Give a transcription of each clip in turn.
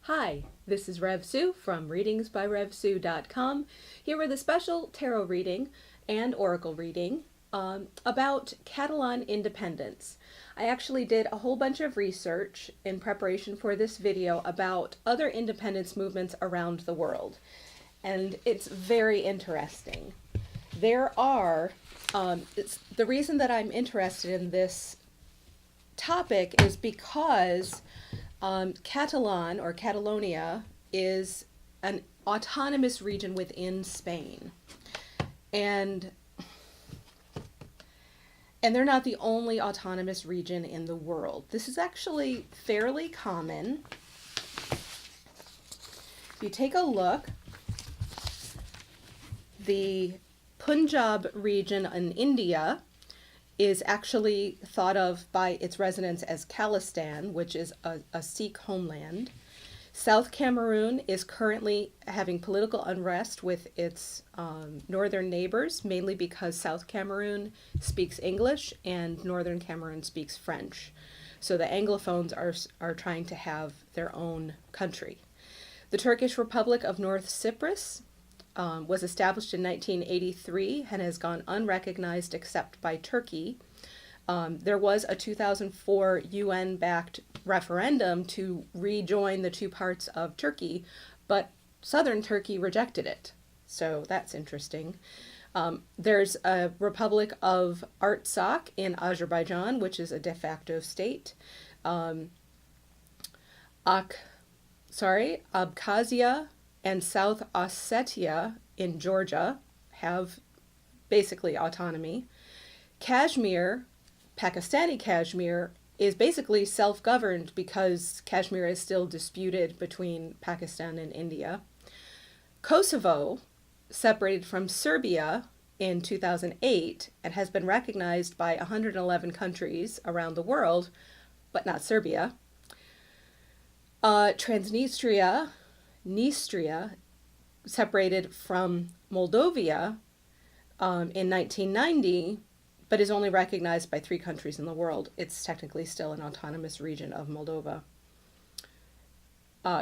Hi, this is Rev Sue from readingsbyrevsue.com, here with a special tarot reading and oracle reading about Catalan independence. I actually did a whole bunch of research in preparation for this video about other independence movements around the world, and it's very interesting. There are, the reason that I'm interested in this topic is because Catalan or Catalonia is an autonomous region within Spain. And they're not the only autonomous region in the world. This is actually fairly common. If you take a look, the Punjab region in India is actually thought of by its residents as Khalistan, which is a Sikh homeland. South Cameroon is currently having political unrest with its northern neighbors, mainly because South Cameroon speaks English and Northern Cameroon speaks French. So the Anglophones are trying to have their own country. The Turkish Republic of North Cyprus was established in 1983 and has gone unrecognized except by Turkey. There was a 2004 UN-backed referendum to rejoin the two parts of Turkey, but southern Turkey rejected it. So that's interesting. There's a Republic of Artsakh in Azerbaijan, which is a de facto state. Abkhazia and South Ossetia in Georgia have basically autonomy. Kashmir, Pakistani Kashmir, is basically self-governed because Kashmir is still disputed between Pakistan and India. Kosovo separated from Serbia in 2008 and has been recognized by 111 countries around the world, but not Serbia. Transnistria separated from Moldova in 1990, but is only recognized by 3 countries in the world. It's technically still an autonomous region of Moldova.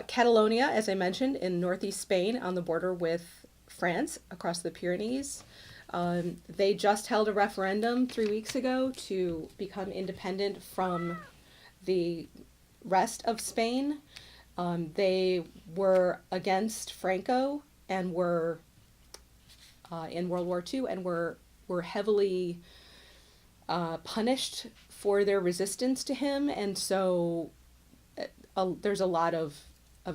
Catalonia, as I mentioned, in northeast Spain on the border with France across the Pyrenees. They just held a referendum 3 weeks ago to become independent from the rest of Spain. They were against Franco and were in World War II and were heavily punished for their resistance to him, and so there's a lot of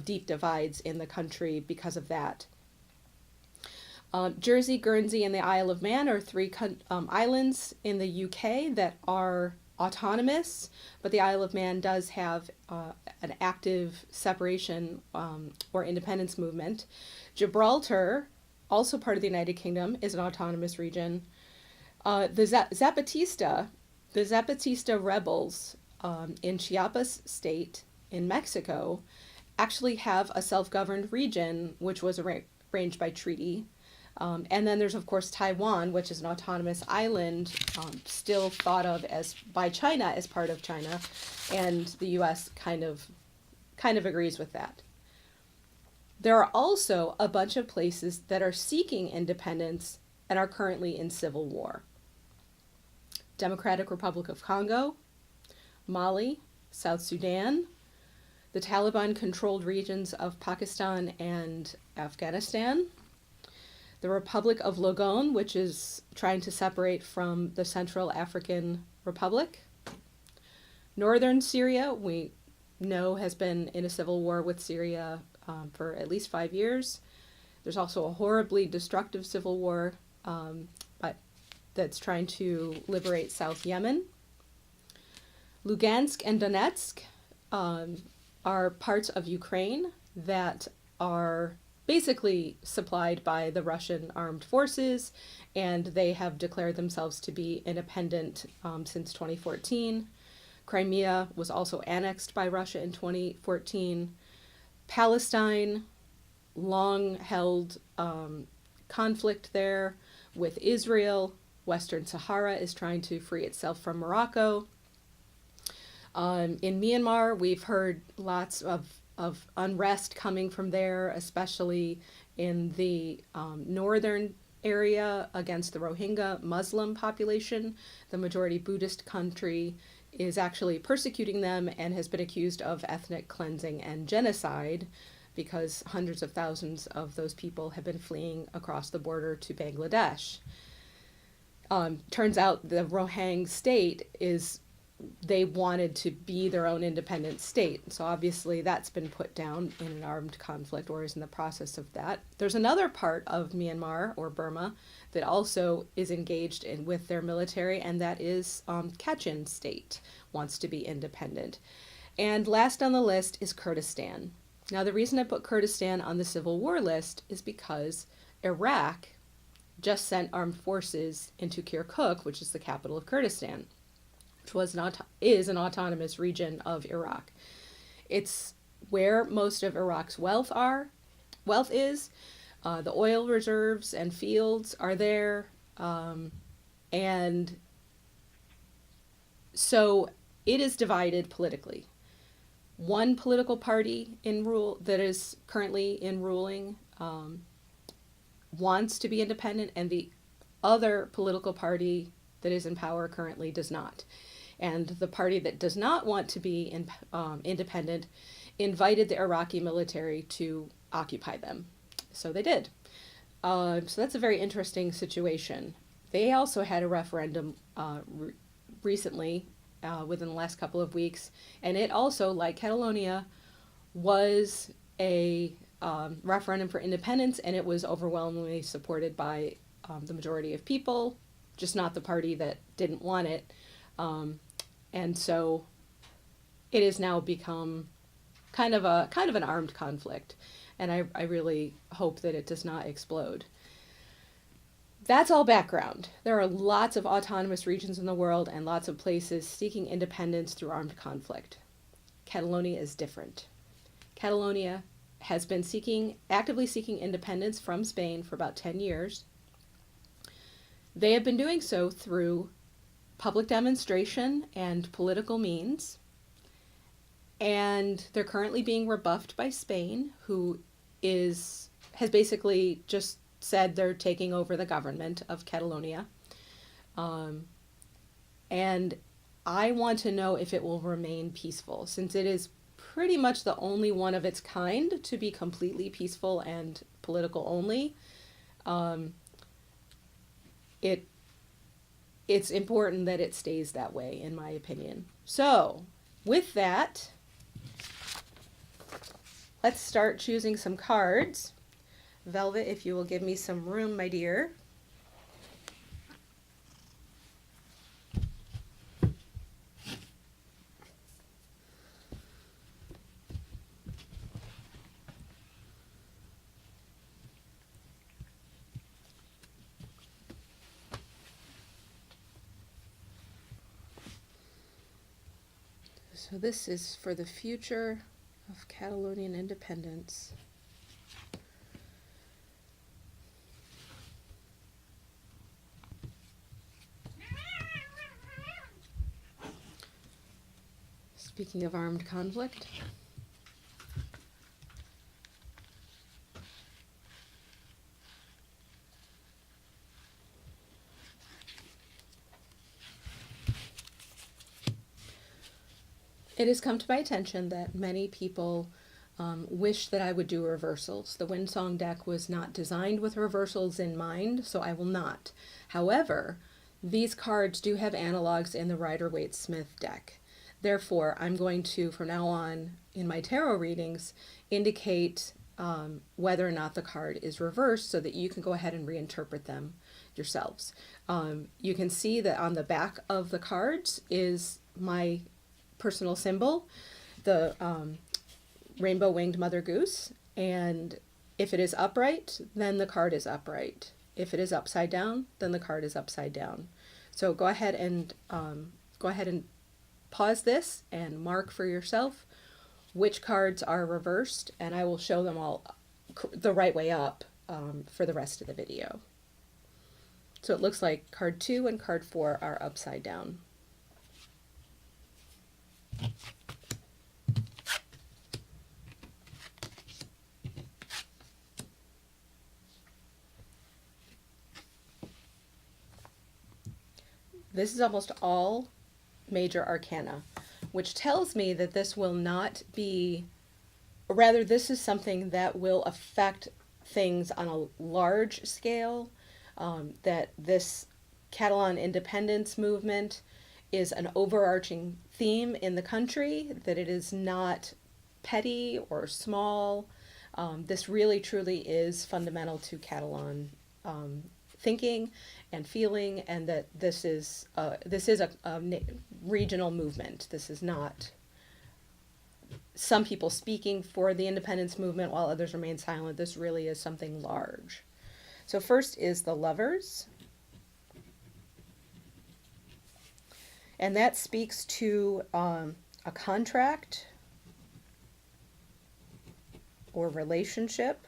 deep divides in the country because of that. Jersey, Guernsey, and the Isle of Man are 3 islands in the UK that are autonomous, but the Isle of Man does have an active separation or independence movement. Gibraltar, also part of the United Kingdom, is an autonomous region. The Zapatista rebels in Chiapas state in Mexico actually have a self-governed region which was arranged by treaty. And then there's, of course, Taiwan, which is an autonomous island, still thought of as by China as part of China, and the U.S. kind of agrees with that. There are also a bunch of places that are seeking independence and are currently in civil war. Democratic Republic of Congo, Mali, South Sudan, the Taliban-controlled regions of Pakistan and Afghanistan, the Republic of Logon, which is trying to separate from the Central African Republic. Northern Syria, we know, has been in a civil war with Syria for at least 5 years. There's also a horribly destructive civil war that's trying to liberate South Yemen. Lugansk and Donetsk are parts of Ukraine that are basically supplied by the Russian armed forces, and they have declared themselves to be independent since 2014. Crimea was also annexed by Russia in 2014. Palestine, long-held conflict there with Israel. Western Sahara is trying to free itself from Morocco. In Myanmar, we've heard lots of of unrest coming from there, especially in the northern area against the Rohingya Muslim population. The majority Buddhist country is actually persecuting them and has been accused of ethnic cleansing and genocide because hundreds of thousands of those people have been fleeing across the border to Bangladesh. Turns out the Rohingya state they wanted to be their own independent state. So obviously that's been put down in an armed conflict or is in the process of that. There's another part of Myanmar or Burma that also is engaged with their military, and that is Kachin state wants to be independent. And last on the list is Kurdistan. Now the reason I put Kurdistan on the civil war list is because Iraq just sent armed forces into Kirkuk, which is the capital of Kurdistan, which is an autonomous region of Iraq. It's where most of Iraq's wealth is. The oil reserves and fields are there, and so it is divided politically. One political party that is currently in ruling wants to be independent, and the other political party that is in power currently does not. And the party that does not want to be independent invited the Iraqi military to occupy them. So they did. So that's a very interesting situation. They also had a referendum recently, within the last couple of weeks, and it also, like Catalonia, was a referendum for independence, and it was overwhelmingly supported by the majority of people, just not the party that didn't want it. And so it has now become kind of an armed conflict, and I really hope that it does not explode. That's all background. There are lots of autonomous regions in the world and lots of places seeking independence through armed conflict. Catalonia is different. Catalonia has been actively seeking independence from Spain for about 10 years. They have been doing so through public demonstration and political means, and they're currently being rebuffed by Spain, who has basically just said they're taking over the government of Catalonia. And I want to know if it will remain peaceful, since it is pretty much the only one of its kind to be completely peaceful and political only. It's important that it stays that way, in my opinion. So, with that, let's start choosing some cards. Velvet, if you will give me some room, my dear. So this is for the future of Catalonian independence. Speaking of armed conflict, it has come to my attention that many people wish that I would do reversals. The Windsong deck was not designed with reversals in mind, so I will not. However, these cards do have analogs in the Rider-Waite-Smith deck. Therefore, I'm going to, from now on, in my tarot readings, indicate whether or not the card is reversed so that you can go ahead and reinterpret them yourselves. You can see that on the back of the cards is my personal symbol, the rainbow-winged Mother Goose, and if it is upright, then the card is upright. If it is upside down, then the card is upside down. So go ahead and pause this and mark for yourself which cards are reversed, and I will show them all the right way up for the rest of the video. So it looks like card 2 and card 4 are upside down. This is almost all major arcana, which tells me that this will not be, or rather, this is something that will affect things on a large scale, that this Catalan independence movement is an overarching theme in the country, that it is not petty or small. This really truly is fundamental to Catalan thinking and feeling, and that this is a regional movement. This is not some people speaking for the independence movement while others remain silent. This really is something large. So first is the Lovers. And that speaks to a contract or relationship.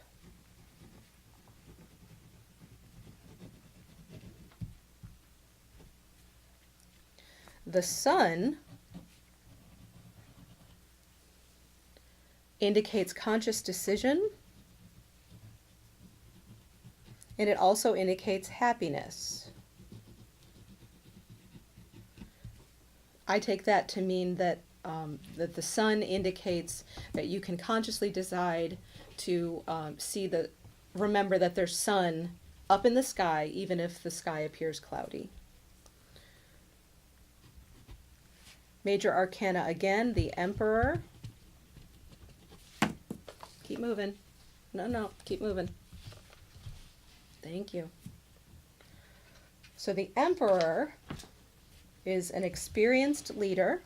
The Sun indicates conscious decision, and it also indicates happiness. I take that to mean that that the sun indicates that you can consciously decide to remember that there's sun up in the sky, even if the sky appears cloudy. Major arcana again, the Emperor. Keep moving. No, keep moving. Thank you. So the Emperor is an experienced leader,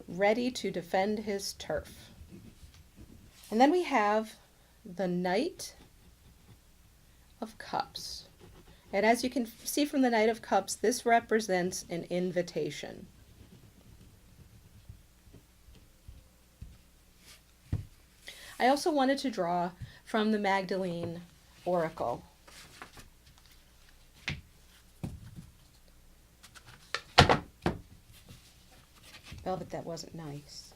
ready to defend his turf. And then we have the Knight of Cups. And as you can see from the Knight of Cups, this represents an invitation. I also wanted to draw from the Magdalene Oracle. Velvet, that wasn't nice.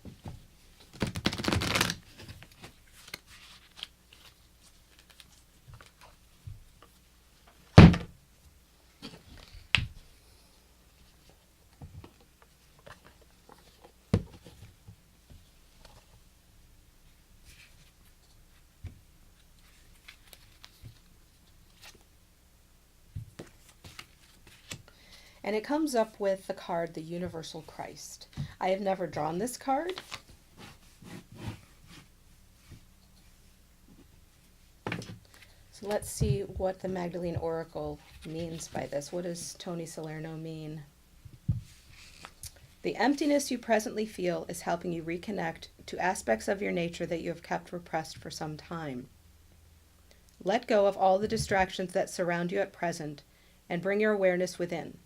And it comes up with the card, the Universal Christ. I have never drawn this card. So let's see what the Magdalene Oracle means by this. What does Tony Salerno mean? The emptiness you presently feel is helping you reconnect to aspects of your nature that you have kept repressed for some time. Let go of all the distractions that surround you at present and bring your awareness within.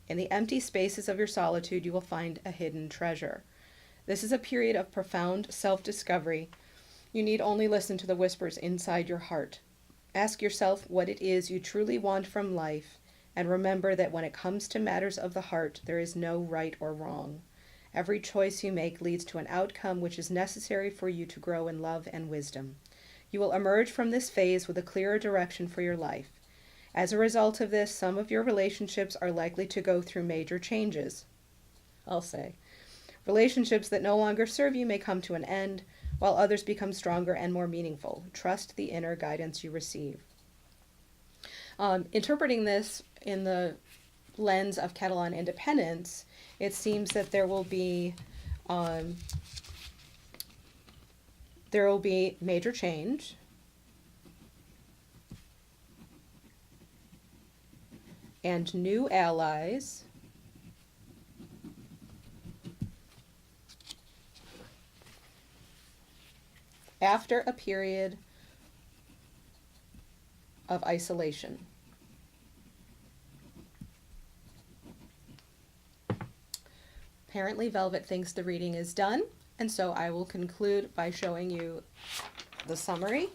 In the empty spaces of your solitude, you will find a hidden treasure. This is a period of profound self-discovery. You need only listen to the whispers inside your heart. Ask yourself what it is you truly want from life, and remember that when it comes to matters of the heart, there is no right or wrong. Every choice you make leads to an outcome which is necessary for you to grow in love and wisdom. You will emerge from this phase with a clearer direction for your life. As a result of this, some of your relationships are likely to go through major changes. I'll say. Relationships that no longer serve you may come to an end, while others become stronger and more meaningful. Trust the inner guidance you receive. Interpreting this in the lens of Catalan independence, it seems that there will be major change. And new allies after a period of isolation. Apparently, Velvet thinks the reading is done, and so I will conclude by showing you the summary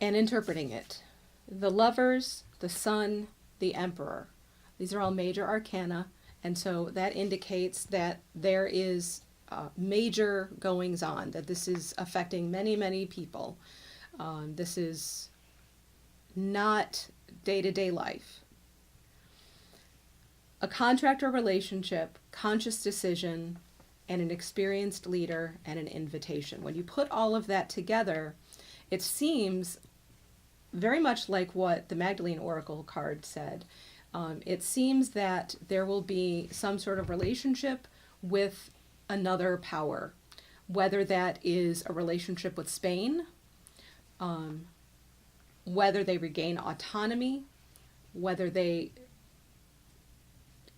and interpreting it. The Lovers, the Sun, the Emperor. These are all major arcana, and so that indicates that there is major goings on, that this is affecting many, many people. This is not day-to-day life. A contract or relationship, conscious decision, and an experienced leader, and an invitation. When you put all of that together, it seems very much like what the Magdalene Oracle card said. It seems that there will be some sort of relationship with another power, whether that is a relationship with Spain, whether they regain autonomy, whether they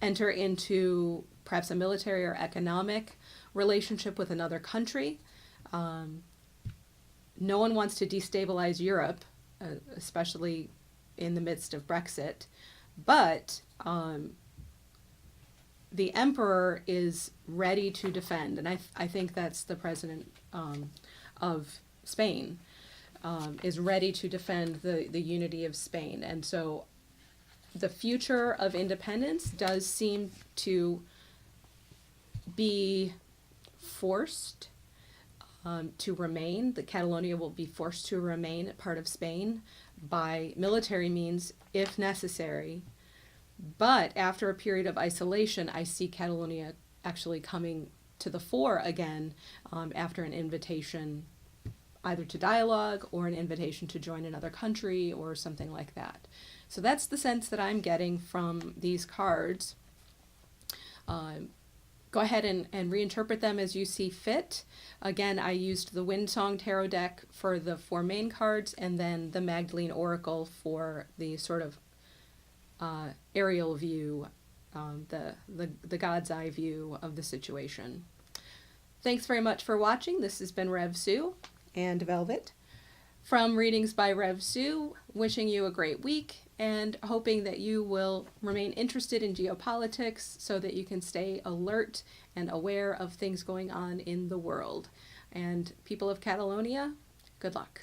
enter into perhaps a military or economic relationship with another country. No one wants to destabilize Europe, especially in the midst of Brexit, but the emperor is ready to defend, and I think that's the president of Spain, is ready to defend the unity of Spain. And so the future of independence does seem to be forced to remain. The Catalonia will be forced to remain a part of Spain by military means if necessary. But after a period of isolation, I see Catalonia actually coming to the fore again after an invitation either to dialogue or an invitation to join another country or something like that. So that's the sense that I'm getting from these cards. Go ahead and reinterpret them as you see fit. Again, I used the Windsong Tarot deck for the 4 main cards, and then the Magdalene Oracle for the sort of aerial view, the God's eye view of the situation. Thanks very much for watching. This has been Rev Sue and Velvet from Readings by Rev Sue, wishing you a great week and hoping that you will remain interested in geopolitics so that you can stay alert and aware of things going on in the world. And people of Catalonia, good luck.